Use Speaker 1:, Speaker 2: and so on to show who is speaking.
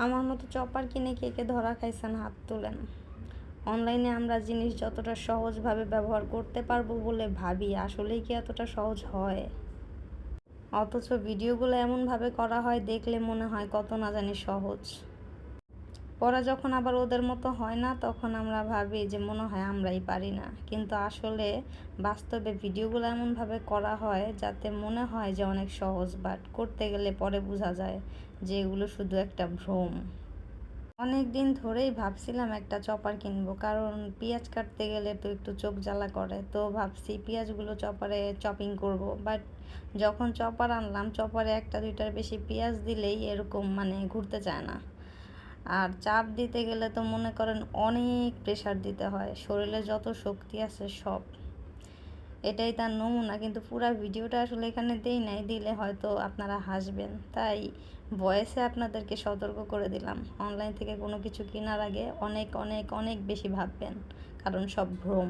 Speaker 1: আমার মতো চপার কিনে কে কে ধরা খাইছেন হাত তোলেন। অনলাইনে আমরা জিনিস যতটা সহজভাবে ব্যবহার করতে পারবো বলে ভাবি, আসলেই কি এতটা সহজ হয়? অথচ ভিডিওগুলো এমনভাবে করা হয়, দেখলে মনে হয় কত না জানি সহজ। পরে যখন আবার ওদের মতো হয় না, তখন আমরা ভাবি যে মনে হয় আমরাই পারি না। কিন্তু আসলে বাস্তবে ভিডিওগুলো এমনভাবে করা হয় যাতে মনে হয় যে অনেক সহজ, বাট করতে গেলে পরে বোঝা যায় যে এগুলো শুধু একটা ভ্রম। অনেক দিন ধরেই ভাবছিলাম একটা চপার কিনবো, কারণ পেঁয়াজ কাটতে গেলে তো একটু চোখ জ্বালা করে, তো ভাবছি পেঁয়াজগুলো চপারে চপিং করব। বাট যখন চপার আনলাম, চপারে একটা দুইটার বেশি পেঁয়াজ দিলেই এরকম মানে ঘুরতে চায় না। আর চাপ দিতে গেলে তো মনে করেন অনেক প্রেশার দিতে হয়, শরীরে যত শক্তি আছে সব। এটাই তার নমুনা, কিন্তু পুরো ভিডিওটা আসলে এখানে দেই নাই, দিলে হয়তো আপনারা হাসবেন, তাই ভয়েসে আপনাদেরকে সতর্ক করে দিলাম। অনলাইন থেকে কোনো কিছু কেনার আগে অনেক অনেক অনেক বেশি ভাববেন, কারণ সব ভ্রম।